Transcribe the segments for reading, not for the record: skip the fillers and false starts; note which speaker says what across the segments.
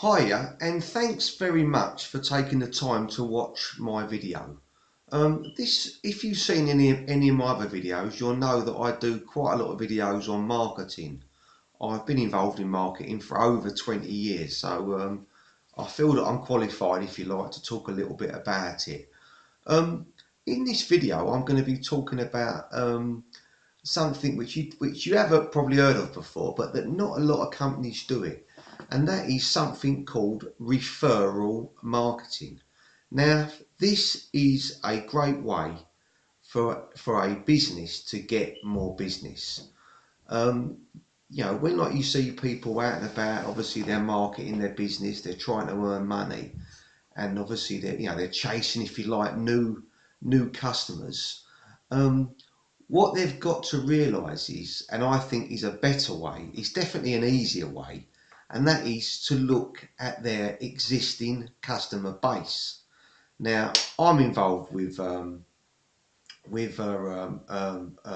Speaker 1: Hiya, and thanks very much for taking the time to watch my video. If you've seen any of my other videos, you'll know that I do quite a lot of videos on marketing. I've been involved in marketing for over 20 years, so I feel that I'm qualified, if you like, to talk a little bit about it. Um, in this video, I'm going to be talking about something which you haven't probably heard of before, but that not a lot of companies do it, and that is something called referral marketing. Now, this is a great way for a business to get more business. Um, when like you see people out and about, obviously they're marketing their business, they're trying to earn money, and obviously they're chasing, if you like, new customers. Um, what they've got to realise is, and I think is a better way, it's definitely an easier way, and that is to look at their existing customer base. Now, I'm involved with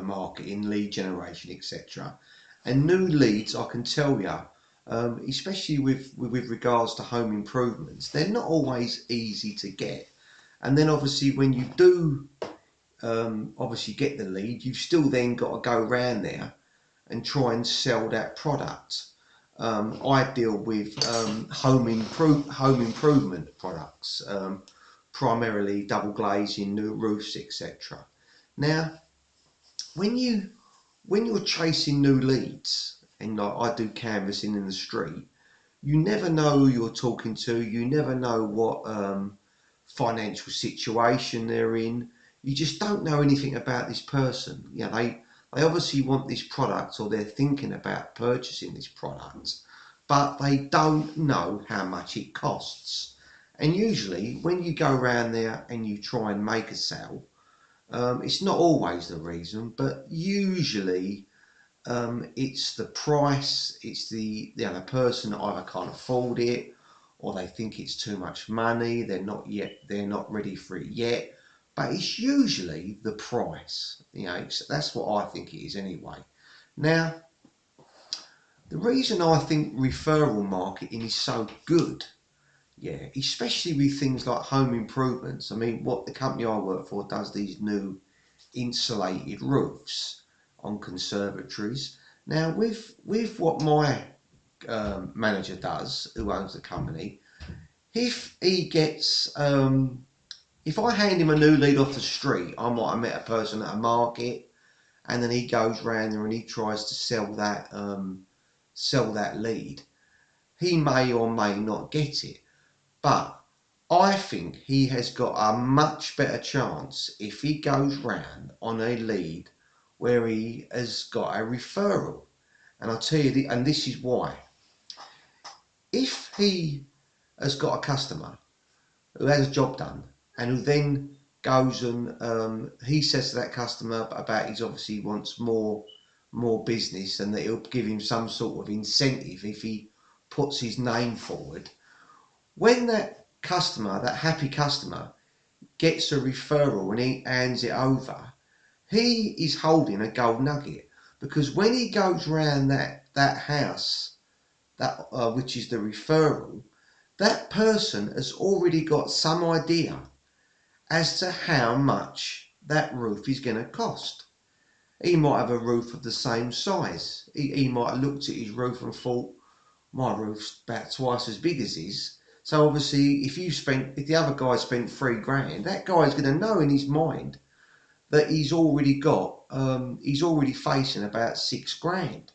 Speaker 1: marketing, lead generation, etc. And new leads, I can tell you, especially with regards to home improvements, they're not always easy to get. And then obviously when you do obviously get the lead, you've still then got to go around there and try and sell that product. I deal with home improvement products, primarily double glazing, new roofs, etc. Now, when you're chasing new leads, and like I do canvassing in the street, you never know who you're talking to. You never know what financial situation they're in. You just don't know anything about this person. They obviously want this product, or they're thinking about purchasing this product, but they don't know how much it costs. And usually when you go around there and you try and make a sale, it's not always the reason, but usually it's the price, it's the other person that either can't afford it, or they think it's too much money, they're not ready for it yet. But it's usually the price. That's what I think it is anyway. Now, the reason I think referral marketing is so good, yeah, especially with things like home improvements. I mean, what the company I work for does these new insulated roofs on conservatories. Now, with what my manager does, who owns the company, if he gets, if I hand him a new lead off the street, I might have met a person at a market, and then he goes round there and he tries to sell that lead. He may or may not get it, but I think he has got a much better chance if he goes round on a lead where he has got a referral. And I'll tell you, and this is why. If he has got a customer who has a job done and who then goes and he says to that customer about he's obviously wants more business, and that he'll give him some sort of incentive if he puts his name forward. When that customer, that happy customer, gets a referral and he hands it over, he is holding a gold nugget, because when he goes round that house, that which is the referral, that person has already got some idea as to how much that roof is going to cost. He might have a roof of the same size. He might have looked at his roof and thought, my roof's about twice as big as his. So obviously, if the other guy spent £3 grand, that guy's going to know in his mind that he's already facing about 6 grand.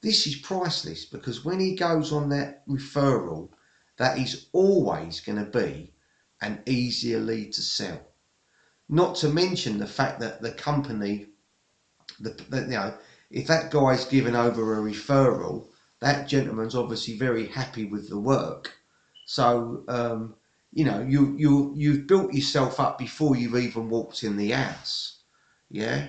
Speaker 1: This is priceless, because when he goes on that referral, that is always going to be an easier lead to sell. Not to mention the fact that the company, if that guy's given over a referral, that gentleman's obviously very happy with the work. So you've built yourself up before you've even walked in the house. Yeah.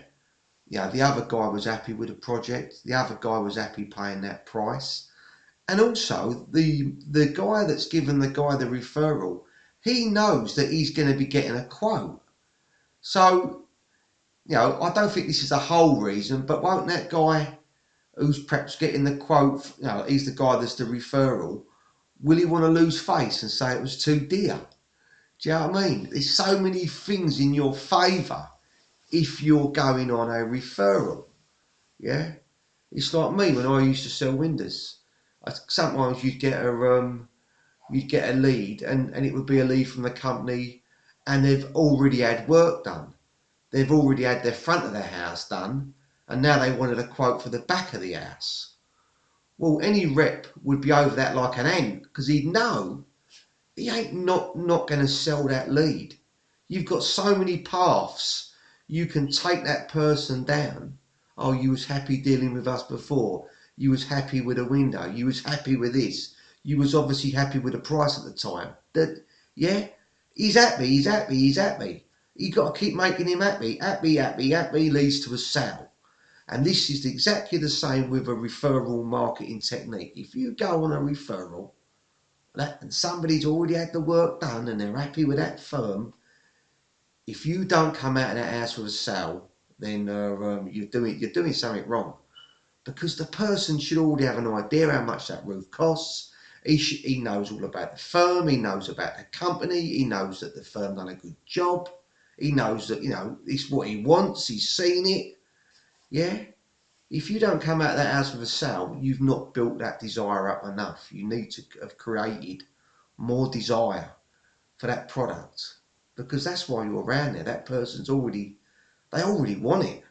Speaker 1: Yeah, the other guy was happy with the project. The other guy was happy paying that price. And also, the guy that's given the guy the referral, he knows that he's going to be getting a quote. So, I don't think this is the whole reason, but won't that guy who's perhaps getting the quote, he's the guy that's the referral, Will he want to lose face and say it was too dear? Do you know what I mean? There's so many things in your favour if you're going on a referral. Yeah, it's like me when I used to sell windows. Sometimes you'd get a lead, and it would be a lead from the company, and they've already had work done. They've already had their front of their house done, and now they wanted a quote for the back of the house. Well, any rep would be over that like an ant because he'd know he ain't not going to sell that lead. You've got so many paths you can take that person down. Oh, you was happy dealing with us before. You was happy with a window. You was happy with this. You was obviously happy with the price at the time. That, yeah, he's happy. He's happy. He's happy. You got to keep making him happy. Happy, happy, happy leads to a sale. And this is exactly the same with a referral marketing technique. If you go on a referral, and somebody's already had the work done and they're happy with that firm, if you don't come out of that house with a sale, then you're doing something wrong, because the person should already have an idea how much that roof costs. He knows all about the firm. He knows about the company. He knows that the firm done a good job. He knows that it's what he wants. He's seen it. Yeah. If you don't come out of that house with a sale, you've not built that desire up enough. You need to have created more desire for that product, because that's why you're around there. That person's they already want it.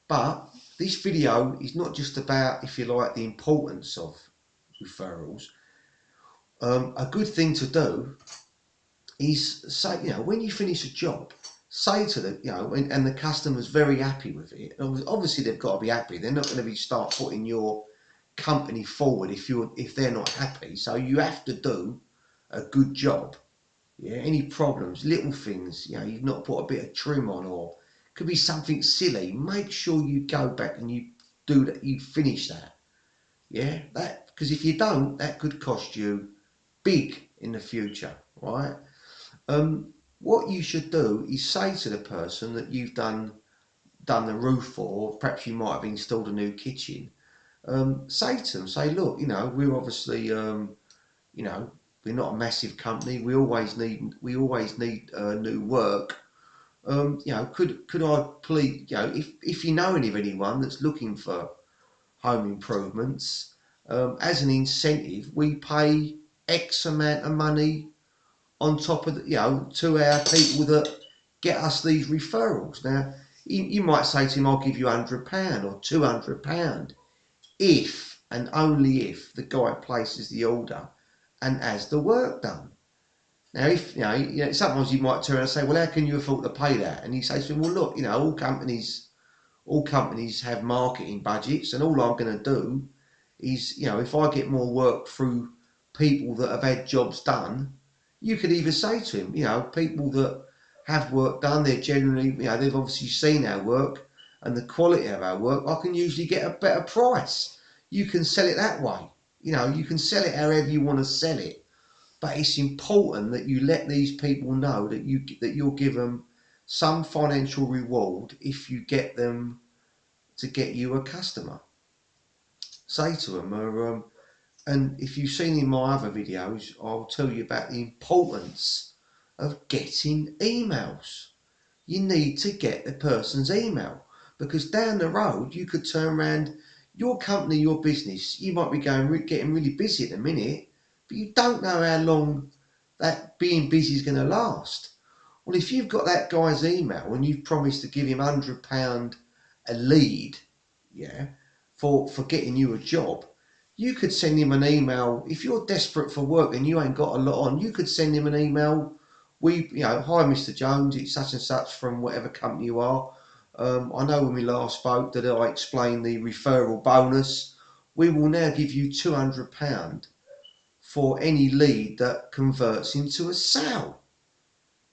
Speaker 1: But this video is not just about, if you like, the importance of referrals. A good thing to do is say, when you finish a job, say to the, and the customer's very happy with it. Obviously, they've got to be happy. They're not going to start putting your company forward if they're not happy. So you have to do a good job. Yeah, any problems, little things, you've not put a bit of trim on, or could be something silly. Make sure you go back and you do that. You finish that. Yeah, because if you don't, that could cost you big in the future, right? What you should do is say to the person that you've done the roof for, or perhaps you might have installed a new kitchen. Say to them, say, look, we're obviously, we're not a massive company. We always need new work. Could I please, if you know of anyone that's looking for home improvements, as an incentive, we pay X amount of money on top of to our people that get us these referrals. Now, you might say to him, I'll give you £100 or £200 if and only if the guy places the order and has the work done. Now, if sometimes you might turn around and say, well, how can you afford to pay that? And he says to him, well, look, all companies have marketing budgets, and all I'm going to do is, if I get more work through people that have had jobs done, you could either say to him, people that have work done, they're generally, they've obviously seen our work and the quality of our work. I can usually get a better price. You can sell it that way. You can sell it however you want to sell it. But it's important that you let these people know that you'll give them some financial reward if you get them to get you a customer. Say to them, and if you've seen in my other videos, I'll tell you about the importance of getting emails. You need to get the person's email, because down the road you could turn around your company, your business. You might be getting really busy at the minute, but you don't know how long that being busy is going to last. Well, if you've got that guy's email and you've promised to give him £100 a lead, yeah, for getting you a job, you could send him an email. If you're desperate for work and you ain't got a lot on, you could send him an email. Hi, Mr. Jones, it's such and such from whatever company you are. I know when we last spoke that I explained the referral bonus. We will now give you £200 for any lead that converts into a sale.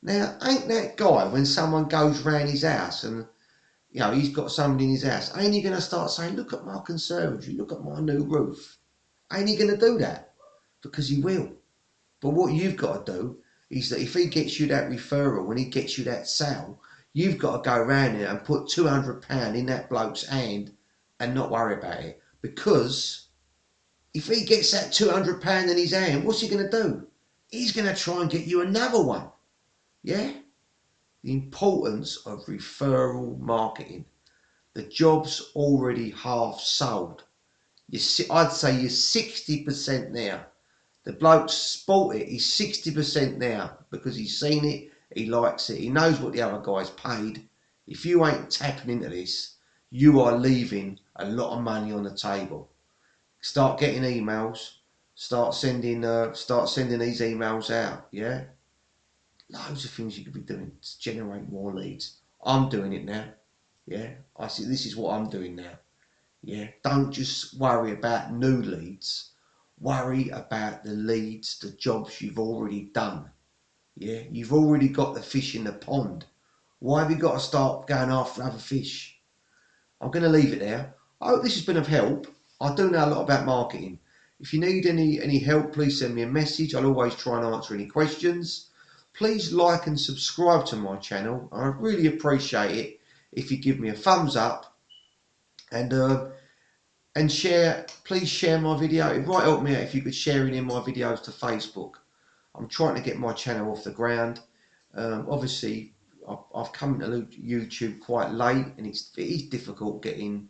Speaker 1: Now, ain't that guy, when someone goes round his house and he's got somebody in his house, ain't he going to start saying, look at my conservatory, look at my new roof? Ain't he going to do that? Because he will. But what you've got to do is that if he gets you that referral, when he gets you that sale, you've got to go around there and put £200 in that bloke's hand and not worry about it, because If he gets that £200 in his hand, what's he going to do? He's going to try and get you another one. Yeah? The importance of referral marketing. The job's already half sold. I'd say you're 60% there. The bloke's bought it, he's 60% there because he's seen it, he likes it, he knows what the other guy's paid. If you ain't tapping into this, you are leaving a lot of money on the table. Start getting emails, start sending these emails out, yeah? Loads of things you could be doing to generate more leads. I'm doing it now, yeah? I see this is what I'm doing now. Yeah, don't just worry about new leads. Worry about the leads, the jobs you've already done. Yeah, you've already got the fish in the pond. Why have you got to start going after other fish? I'm going to leave it there. I hope this has been of help. I do know a lot about marketing. If you need any help, please send me a message. I'll always try and answer any questions. Please like and subscribe to my channel. I really appreciate it if you give me a thumbs up and share. Please share my video. It might help me out if you could share any of my videos to Facebook. I'm trying to get my channel off the ground. Obviously, I've come to YouTube quite late, and it is difficult getting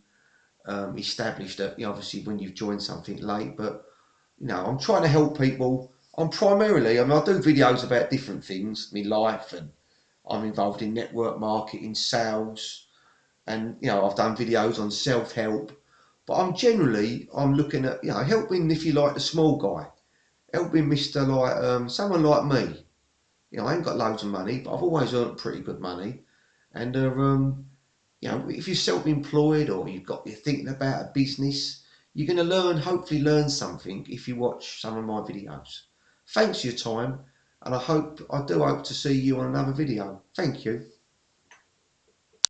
Speaker 1: established. Obviously, when you've joined something late, but I'm trying to help people. I do videos about different things, my life, and I'm involved in network marketing, sales, and I've done videos on self-help. But I'm looking at helping, if you like, the small guy, helping Mister like someone like me. I ain't got loads of money, but I've always earned pretty good money. And if you're self-employed or you're thinking about a business, you're going to hopefully learn something if you watch some of my videos. Thanks for your time, and I do hope to see you on another video. Thank you.